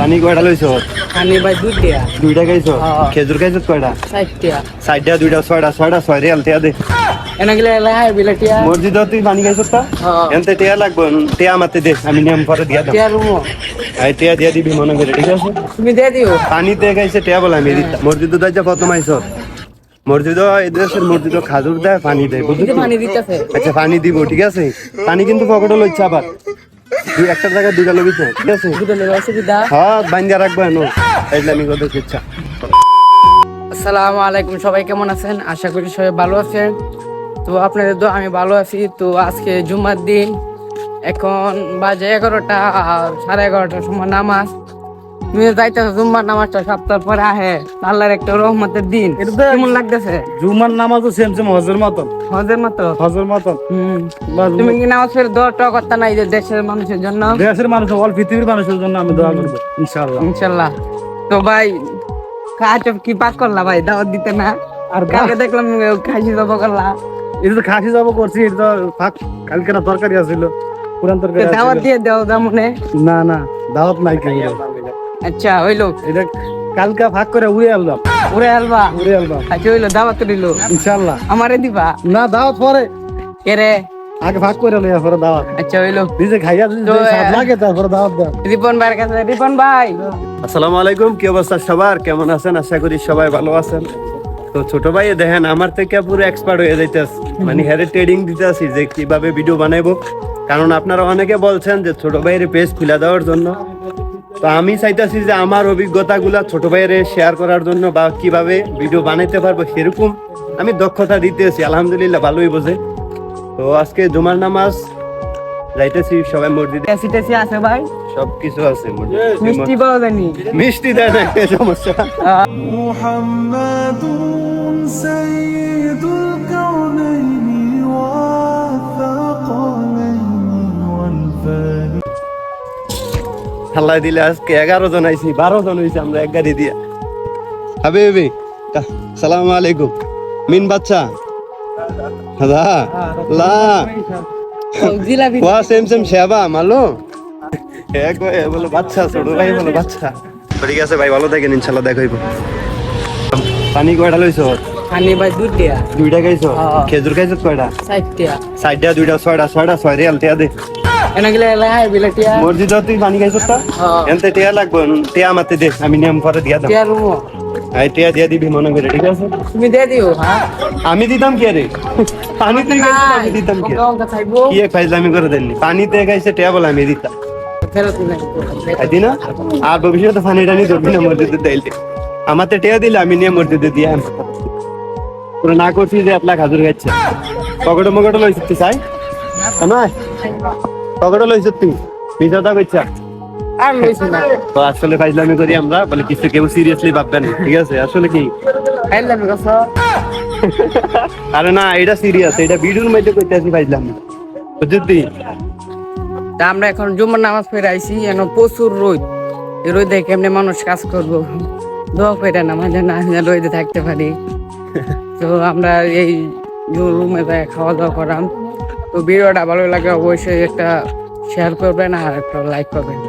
পানি কয়টা লইছো? পানি ভাই দুইটা খাইছো? খেজুর খাইছো কয়টা? 60টা দুইটা 6 রিয়াল টিয়া দে। এনে গেলে এলাহাই বিলাটিয়া মসজিদে তুই পানি খাইছো তা? এনতে টিয়া লাগবে, টিয়া আমাতে দে, আমি নিয়ম করে দিয়া দাও। টিয়া রুমো আই টিয়া দিয়া দিবি মনে করে, ঠিক আছে? তুমি দিয়ে দিও। পানি তে খাইছে টিয়া বলে আমি দিতা। মসজিদে যাইতে প্রথম আইছো? মসজিদ এই দেশের মসজিদ খাজুর দেয়, পানি দেয়, বুঝলি? পানি দিতেছে। আচ্ছা পানি দিব, ঠিক আছে? পানি কিন্তু পকেটে লইছে আবার, দুই একটা জায়গায় দুইটা লইছে, ঠিক আছে? অসুবিধা। হ্যাঁ বাঙ্গা রাখবো এনো, ইসলামী কথা ইচ্ছা। আসসালামু আলাইকুম, সবাই কেমন আছেন? আশা করি সবাই ভালো আছেন। তো আপনাদের তো আমি ভালো আছি। তো আজকে জুম্মার দিন, এখন বাজে 11টা, 11:30টার সময় নামাজ। তুমি যাইতেছো জুম্মার নামাজটা সপ্তাহ পরে আহে, আল্লাহর একটা রহমতের দিন। কেমন লাগতেছে? জুমার নামাজও সেম সেম হজের মতন। হজের মতো। তুমি তুমি কি নামাজ পড়ে দোয়া টোয়া করতে না, এই যে দেশের মানুষের জন্য? দেশের মানুষ, অল পৃথিবীর মানুষের জন্য আমি দোয়া করবো ইনশাআল্লাহ। ইনশাল্লাহ। তো ভাই কাজ কি পাক করলা ভাই, দাওয়াত দিতে না? আর কালকে দেখলাম খাসি জব করলা। এটা তো খাসি যাবো করছি, এটা তো ফাঁক। কালকে না তরকারি আছিল, পুরান তরকারি। দাওয়াত দিয়ে দাও দামনে। না না, দাওয়াত নাই কেউ। আচ্ছা হইলো, এটা কালকে ফাঁক করে উড়ে আলবাম। উড়ে আলবা? উড়ে আলবাম আচ্ছা হইলো, দাওয়াত দিলো ইনশাআল্লাহ। আমারে দিবা? না, দাওয়াত পরে, কে রে? আগে ভাগ করে লইয়া পরে দাওয়াত। আচ্ছা হইলো, নিজে খাইয়া যদি স্বাদ লাগে তারপরে দাওয়াত দাও। রিপন ভাইয়ের কাছে। রিপন ভাই, আসসালামু আলাইকুম, কি অবস্থা সবার? কেমন আছেন? আশা করি সবাই ভালো আছেন। তো ছোট ভাই দেখেন আমার থেকে পুরো এক্সপার্ট হয়ে যাইতেছে, মানে হেরে ট্রেডিং দিতেছি যে কিভাবে ভিডিও বানাইবো। কারণ আপনারা অনেকে বলছেন যে ছোট ভাইয়ের পেজ খুলে দেওয়ার জন্য। তো আমি চাইতেছি যে আমার অভিজ্ঞতাগুলা ছোট ভাইয়ের শেয়ার করার জন্য, বা কিভাবে ভিডিও বানাইতে পারবো সেরকম আমি দক্ষতা দিতেছি। আলহামদুলিল্লাহ ভালোই বোঝে। তো আজকে জুমার নামাজ যাইতেছি, সবাই মসজিদে। টেসি আছে ভাই, সবকিছু আছে মিষ্টি পাওয়া জানি। মিষ্টি দেয় না, একটা সমস্যা। মুহাম্মাদুন সাইয়্যিদুল কাউনাইনি ওয়াস-সাকালাইনি ওয়াল ফানি। আল্লাহ দিলে আজকে 11 জন আইছি, 12 জন হইছে আমরা এক গাড়ি দিয়া। হাবিবি সালাম আলাইকুম। মিন বাচ্চা দাদা লা জিলাপি ওয়া সেম সেম শেবা মালো এক বলে বাচ্চা, ছোট ভাই বলে বাচ্চা। ঠিক আছে ভাই, ভালো থাকেন, ইনশাআল্লাহ দেখা হইব। পানি কয়টা লইছো? পানি ভাই দুইটা খাইছো? খেজুর খাইছো কয়টা? 60টা দুইটা 6 রিয়াল টিয়া দে। এনে গেলে এলাহাই বিলাটিয়া মসজিদে তুই পানি খাইছো তা? এনতে টিয়া লাগবে, টিয়া আমাতে দে, আমি নিয়ম করে দিয়া দাও। টিয়া রুমো আই টিয়া দিয়া দিবি মনে করে, ঠিক আছে? তুমি দিয়ে দিও। হ্যাঁ আমি দিতাম কে রে? পানিতে খাইছে আমি দিতাম কে? কি এক ফাইজলামি করে দেননি? পানিতে খাইছে টিয়া বলে আমি দিতাম। ফেরত নাই খাইতি না? আর ভবিষ্যতে পানি টানি ধরবি না মসজিদে দিলে। আমাতে টিয়া দিলে আমি নিয়ে মসজিদে দিয়ে আনবো। পুরো না করছি যে 1 লাখ হাজুর খাচ্ছে। পকেটে মকেটে লইছিস তুই চাই না? পকেটে লইছিস তুই বিজাটা কইছা? আর লইছি না। তো আসলে ফাইজলামি করি আমরা, বলে কিছু কেউ সিরিয়াসলি ভাববেন, ঠিক আছে? আসলে কি খাইলাম গছ। আরে না, এটা সিরিয়াস, এটা ভিডিওর মধ্যে কইতে আসি ফাইজলামি, বুঝলি? তা আমরা এখন জুমার নামাজ পড়ে আইছি, এখন প্রচুর রোদ। এই রোদে কেমনে মানুষ কাজ করবো? দোয়া করে নামাজে না রোদে থাকতে পারি। তো আমরা এই রুমে যাই খাওয়া দাওয়া করাম। তো ভিডিওটা ভালো লাগে অবশ্যই একটা শেয়ার করবেন আর একটা লাইক করবেন।